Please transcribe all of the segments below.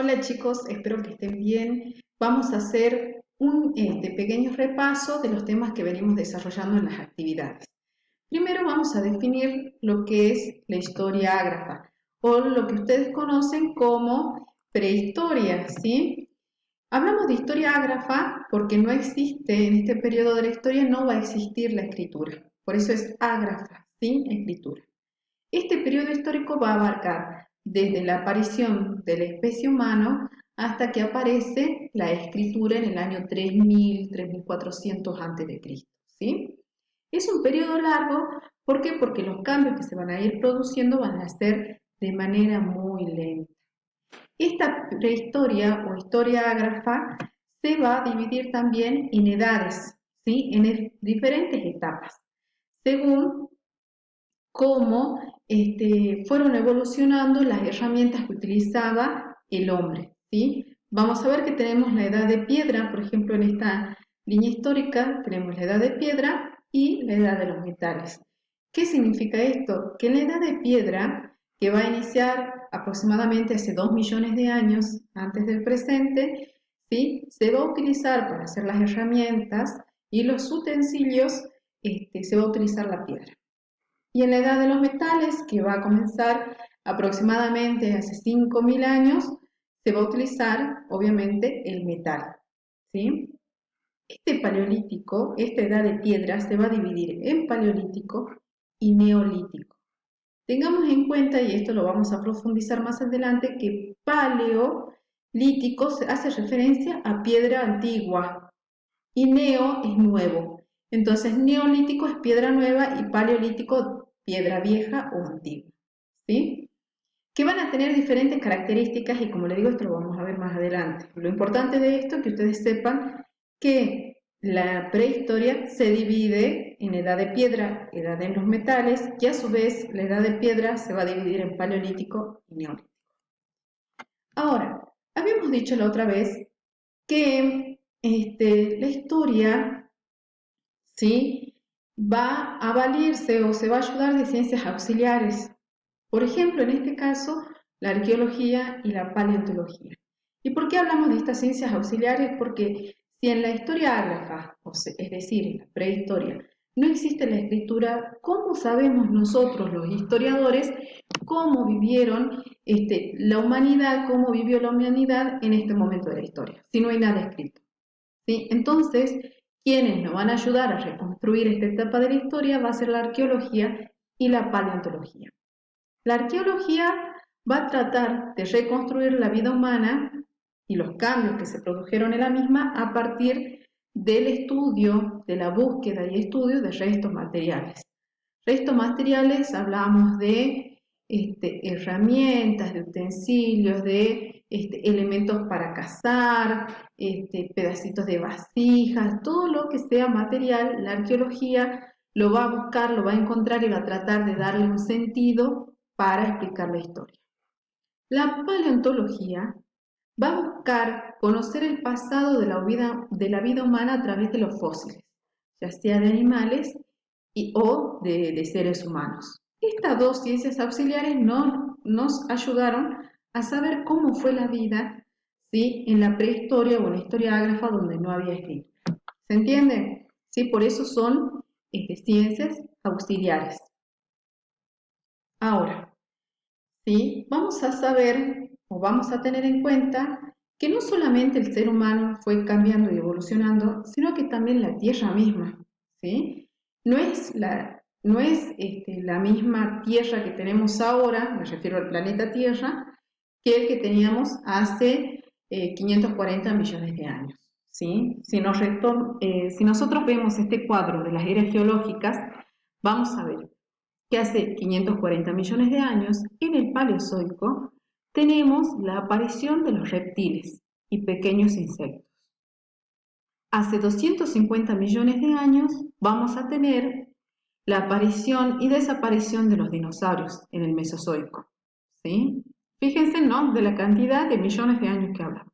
Hola chicos, espero que estén bien. Vamos a hacer un pequeño repaso de los temas que venimos desarrollando en las actividades. Primero vamos a definir lo que es la historia ágrafa o lo que ustedes conocen como prehistoria, ¿sí? Hablamos de historia ágrafa porque no existe, en este periodo de la historia no va a existir la escritura. Por eso es ágrafa, sin escritura. Este periodo histórico va a abarcar desde la aparición de la especie humana hasta que aparece la escritura en el año 3000, 3400 a.C. ¿Sí? Es un periodo largo, ¿por qué? Porque los cambios que se van a ir produciendo van a ser de manera muy lenta. Esta prehistoria o historia ágrafa se va a dividir también en edades, ¿sí? En diferentes etapas, según cómo fueron evolucionando las herramientas que utilizaba el hombre, ¿sí? Vamos a ver que tenemos la edad de piedra, por ejemplo, en esta línea histórica tenemos la edad de piedra y la edad de los metales. ¿Qué significa esto? Que en la edad de piedra, que va a iniciar aproximadamente hace 2 millones de años antes del presente, ¿sí? Se va a utilizar para hacer las herramientas y los utensilios, se va a utilizar la piedra. Y en la edad de los metales, que va a comenzar aproximadamente hace 5000 años, se va a utilizar, obviamente, el metal, ¿sí? Este paleolítico, esta edad de piedra, se va a dividir en paleolítico y neolítico. Tengamos en cuenta, y esto lo vamos a profundizar más adelante, que paleolítico hace referencia a piedra antigua y neo es nuevo. Entonces, neolítico es piedra nueva y paleolítico piedra vieja o antigua, ¿sí? Que van a tener diferentes características y como les digo, esto lo vamos a ver más adelante. Lo importante de esto es que ustedes sepan que la prehistoria se divide en edad de piedra, edad de los metales, y a su vez la edad de piedra se va a dividir en paleolítico y neolítico. Ahora, habíamos dicho la otra vez que la historia, ¿sí?, va a valirse o se va a ayudar de ciencias auxiliares. Por ejemplo, en este caso, la arqueología y la paleontología. ¿Y por qué hablamos de estas ciencias auxiliares? Porque si en la historia ágrafa, es decir, en la prehistoria, no existe la escritura, ¿cómo sabemos nosotros, los historiadores, cómo vivieron la humanidad, cómo vivió la humanidad en este momento de la historia, si no hay nada escrito? ¿Sí? Entonces, quienes nos van a ayudar a reconstruir esta etapa de la historia va a ser la arqueología y la paleontología. La arqueología va a tratar de reconstruir la vida humana y los cambios que se produjeron en la misma a partir del estudio, de la búsqueda y estudio de restos materiales. Restos materiales hablamos de herramientas, de utensilios, de elementos para cazar, pedacitos de vasijas, todo lo que sea material, la arqueología lo va a buscar, lo va a encontrar y va a tratar de darle un sentido para explicar la historia. La paleontología va a buscar conocer el pasado de la vida humana a través de los fósiles, ya sea de animales o de seres humanos. Estas dos ciencias auxiliares nos ayudaron a saber cómo fue la vida, ¿sí?, en la prehistoria o en la historia ágrafa donde no había escritura. ¿Se entiende? ¿Sí? Por eso son ciencias auxiliares. Ahora, ¿sí?, vamos a saber o vamos a tener en cuenta que no solamente el ser humano fue cambiando y evolucionando, sino que también la Tierra misma, ¿sí? No es la misma Tierra que tenemos ahora, me refiero al planeta Tierra, que el que teníamos hace 540 millones de años, ¿sí? Si nosotros vemos este cuadro de las eras geológicas, vamos a ver que hace 540 millones de años, en el Paleozoico, tenemos la aparición de los reptiles y pequeños insectos. Hace 250 millones de años vamos a tener la aparición y desaparición de los dinosaurios en el Mesozoico, ¿sí? Fíjense, ¿no?, de la cantidad de millones de años que hablamos.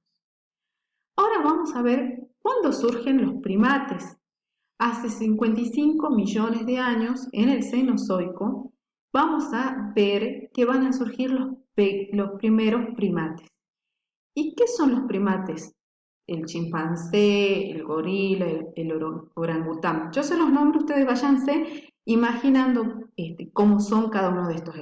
Ahora vamos a ver cuándo surgen los primates. Hace 55 millones de años, en el Cenozoico, vamos a ver que van a surgir los primeros primates. ¿Y qué son los primates? El chimpancé, el gorila, orangután. Yo se los nombro, ustedes váyanse imaginando cómo son cada uno de estas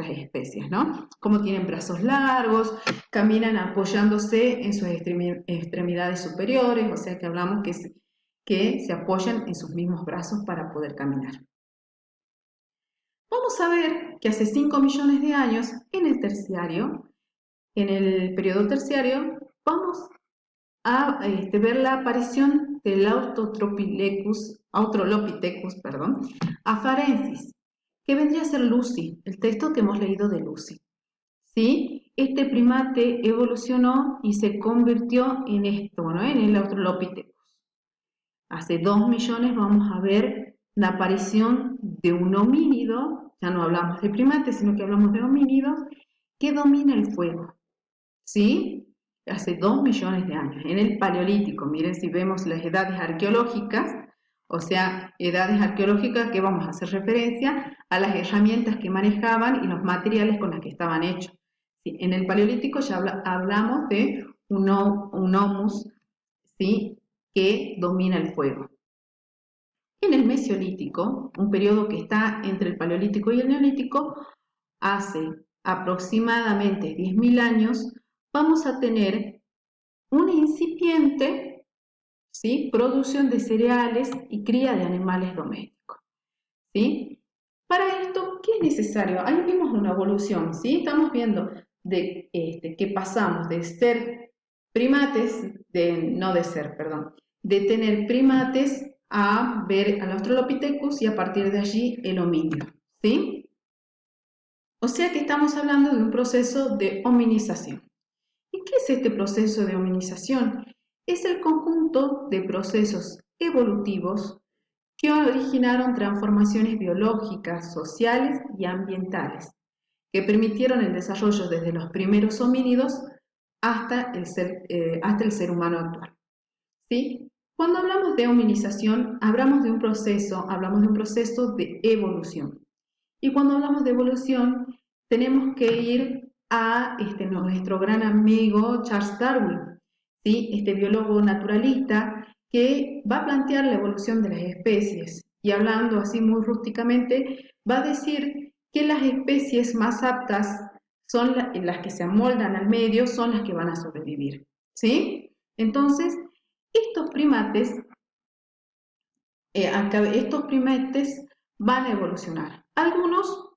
especies, ¿no? Cómo tienen brazos largos, caminan apoyándose en sus extremidades superiores, o sea que hablamos que se apoyan en sus mismos brazos para poder caminar. Vamos a ver que hace 5 millones de años, en el periodo terciario, vamos a ver la aparición del Australopithecus afarensis, que vendría a ser Lucy, el texto que hemos leído de Lucy. ¿Sí? Este primate evolucionó y se convirtió en esto, ¿no? En el Australopithecus. Hace 2 millones vamos a ver la aparición de un homínido, ya no hablamos de primates, sino que hablamos de homínidos, que domina el fuego. ¿Sí? Hace 2 millones de años, en el Paleolítico. Miren si vemos las edades arqueológicas, o sea, edades arqueológicas que vamos a hacer referencia a las herramientas que manejaban y los materiales con los que estaban hechos. ¿Sí? En el Paleolítico ya hablamos de un homus, ¿sí? Que domina el fuego. En el Mesiolítico, un periodo que está entre el Paleolítico y el Neolítico, hace aproximadamente 10.000 años, vamos a tener una incipiente, ¿sí? Producción de cereales y cría de animales domésticos. ¿Sí? Para esto, ¿qué es necesario? Ahí vimos una evolución, ¿sí? Estamos viendo que pasamos de ser primates, de tener primates a ver al Australopithecus y a partir de allí el homínido, ¿sí? O sea que estamos hablando de un proceso de hominización. ¿Y qué es este proceso de hominización? Es el conjunto de procesos evolutivos que originaron transformaciones biológicas, sociales y ambientales, que permitieron el desarrollo desde los primeros homínidos hasta el ser humano actual. ¿Sí? Cuando hablamos de hominización, hablamos de un proceso de evolución. Y cuando hablamos de evolución, tenemos que ir a nuestro gran amigo Charles Darwin, ¿sí? Este biólogo naturalista que va a plantear la evolución de las especies y hablando así muy rústicamente, va a decir que las especies más aptas son las que se amoldan al medio, son las que van a sobrevivir, ¿sí? Entonces, estos primates van a evolucionar. Algunos,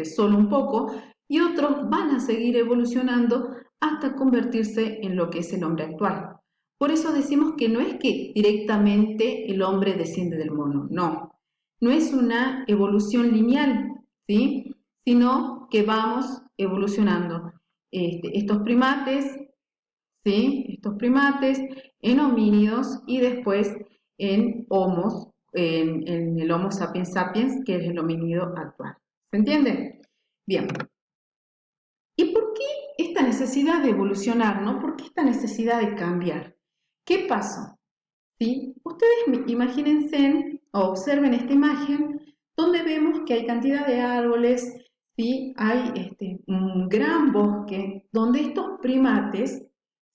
solo un poco, y otros van a seguir evolucionando hasta convertirse en lo que es el hombre actual. Por eso decimos que no es que directamente el hombre desciende del mono, no es una evolución lineal, ¿sí? Sino que vamos evolucionando. Estos primates, ¿sí? Estos primates en homínidos y después en homos, en el Homo sapiens sapiens, que es el homínido actual. ¿Se entiende? Bien. ¿Y por qué esta necesidad de evolucionar, no? ¿Por qué esta necesidad de cambiar? ¿Qué pasó? ¿Sí? Ustedes imagínense o observen esta imagen donde vemos que hay cantidad de árboles, ¿sí? Hay un gran bosque donde estos primates,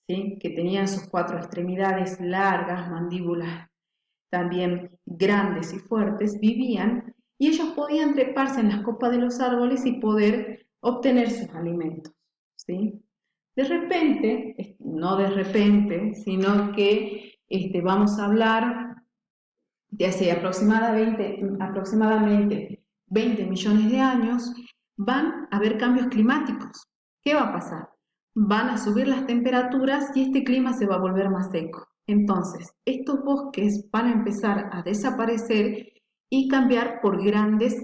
¿sí? Que tenían sus 4 extremidades largas, mandíbulas también grandes y fuertes, vivían y ellos podían treparse en las copas de los árboles y poder obtener sus alimentos, ¿sí? De repente, no de repente, sino que vamos a hablar de hace aproximadamente 20 millones de años, van a haber cambios climáticos. ¿Qué va a pasar? Van a subir las temperaturas y este clima se va a volver más seco. Entonces, estos bosques van a empezar a desaparecer y cambiar por grandes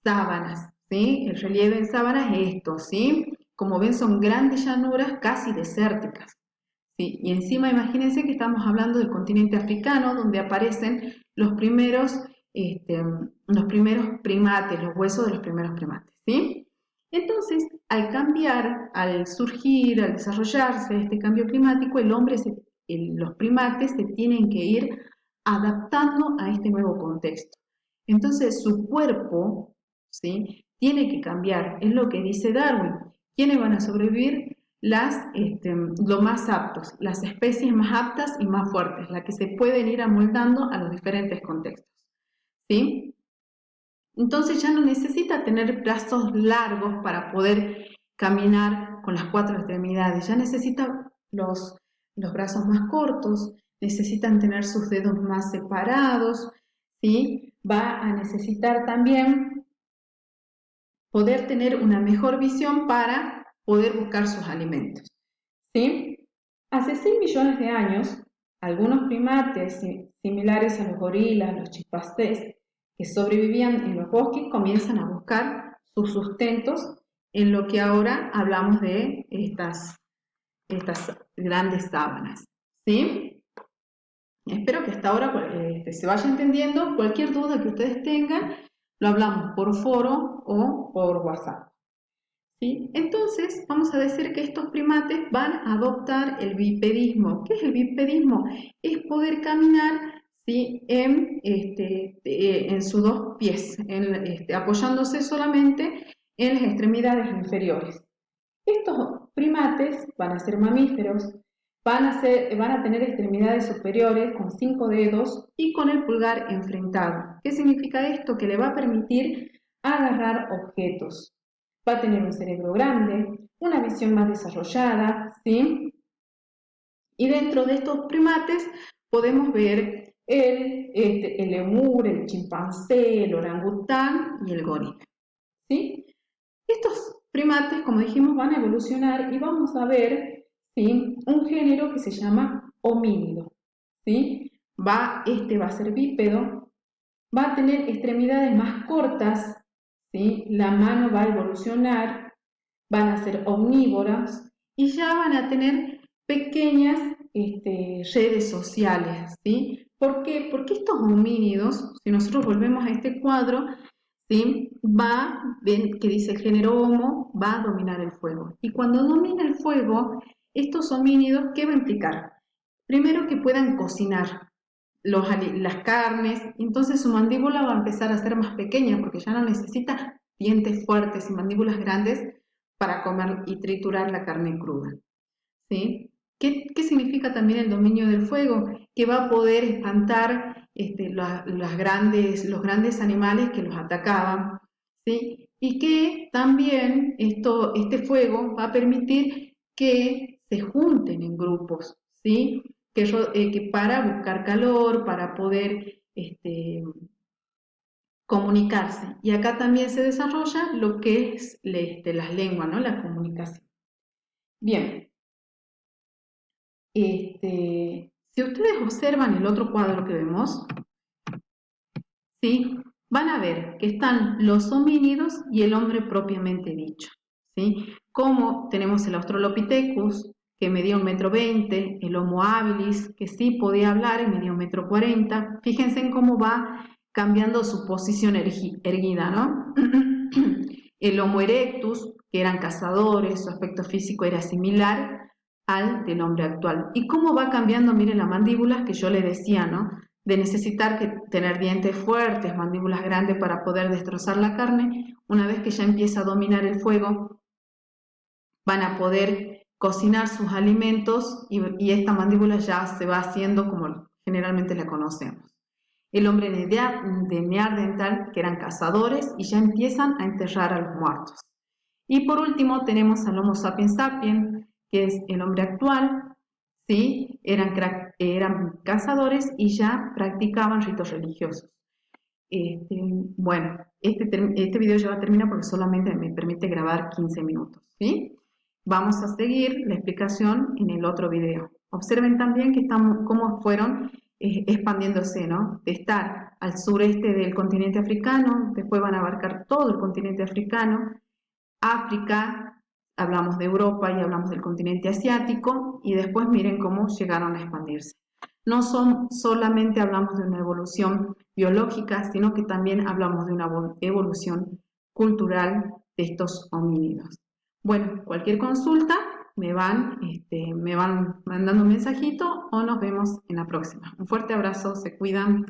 sábanas, ¿sí? El relieve en sábanas es esto, ¿sí? Como ven, son grandes llanuras casi desérticas, ¿sí? Y encima imagínense que estamos hablando del continente africano, donde aparecen los primeros primates, los huesos de los primeros primates, ¿sí? Entonces, al cambiar, al surgir, al desarrollarse este cambio climático, los primates se tienen que ir adaptando a este nuevo contexto. Entonces, su cuerpo, ¿sí? Tiene que cambiar, es lo que dice Darwin. ¿Quiénes van a sobrevivir? lo más aptos, las especies más aptas y más fuertes, las que se pueden ir amoldando a los diferentes contextos, ¿sí? Entonces ya no necesita tener brazos largos para poder caminar con las 4 extremidades, ya necesita los brazos más cortos, necesitan tener sus dedos más separados, ¿sí? Va a necesitar también poder tener una mejor visión para poder buscar sus alimentos, ¿sí? Hace 6 millones de años, algunos primates similares a los gorilas, los chimpancés, que sobrevivían en los bosques, comienzan a buscar sus sustentos en lo que ahora hablamos de estas grandes sábanas, ¿sí? Espero que hasta ahora se vaya entendiendo. Cualquier duda que ustedes tengan, lo hablamos por foro o por WhatsApp, ¿sí? Entonces, vamos a decir que estos primates van a adoptar el bipedismo. ¿Qué es el bipedismo? Es poder caminar, ¿sí? En sus 2 pies, apoyándose solamente en las extremidades inferiores. Estos primates van a ser mamíferos, van a tener extremidades superiores con 5 dedos y con el pulgar enfrentado. ¿Qué significa esto? Que le va a permitir agarrar objetos. Va a tener un cerebro grande, una visión más desarrollada, ¿sí? Y dentro de estos primates podemos ver el lemur, el chimpancé, el orangután y el gorila, ¿sí? Estos primates, como dijimos, van a evolucionar y vamos a ver, ¿sí? Un género que se llama homínido, ¿sí? Este va a ser bípedo, va a tener extremidades más cortas, ¿sí? La mano va a evolucionar, van a ser omnívoras y ya van a tener pequeñas redes sociales, ¿sí? ¿Por qué? Porque estos homínidos, si nosotros volvemos a este cuadro, ¿sí? Ven que dice el género Homo, va a dominar el fuego. Y cuando domina el fuego, estos homínidos, ¿qué va a implicar? Primero que puedan cocinar las carnes, entonces su mandíbula va a empezar a ser más pequeña porque ya no necesita dientes fuertes y mandíbulas grandes para comer y triturar la carne cruda, ¿sí? ¿Qué significa también el dominio del fuego? Que va a poder espantar los grandes animales que los atacaban, ¿sí? Y que también este fuego va a permitir que se junten en grupos, ¿sí? Que para buscar calor, para poder comunicarse. Y acá también se desarrolla lo que es las lenguas, ¿no? La comunicación. Bien. Si ustedes observan el otro cuadro que vemos, ¿sí? Van a ver que están los homínidos y el hombre propiamente dicho, ¿sí? Como tenemos el Australopithecus, que medía 1,20 m, el Homo habilis, que sí podía hablar y medía 1,40 m. Fíjense en cómo va cambiando su posición erguida, ¿no? El Homo erectus, que eran cazadores, su aspecto físico era similar al del hombre actual. ¿Y cómo va cambiando? Miren las mandíbulas que yo le decía, ¿no? De necesitar tener dientes fuertes, mandíbulas grandes para poder destrozar la carne. Una vez que ya empieza a dominar el fuego, van a poder cocinar sus alimentos y esta mandíbula ya se va haciendo como generalmente la conocemos. El hombre de Neandertal, que eran cazadores y ya empiezan a enterrar a los muertos. Y por último tenemos al Homo sapiens sapiens, que es el hombre actual, ¿sí? Eran cazadores y ya practicaban ritos religiosos. Bueno, este video ya va a terminar porque solamente me permite grabar 15 minutos, ¿sí? Vamos a seguir la explicación en el otro video. Observen también que cómo fueron expandiéndose, ¿no? De estar al sureste del continente africano, después van a abarcar todo el continente africano, África, hablamos de Europa y hablamos del continente asiático, y después miren cómo llegaron a expandirse. No solamente hablamos de una evolución biológica, sino que también hablamos de una evolución cultural de estos homínidos. Bueno, cualquier consulta me van mandando un mensajito o nos vemos en la próxima. Un fuerte abrazo, se cuidan.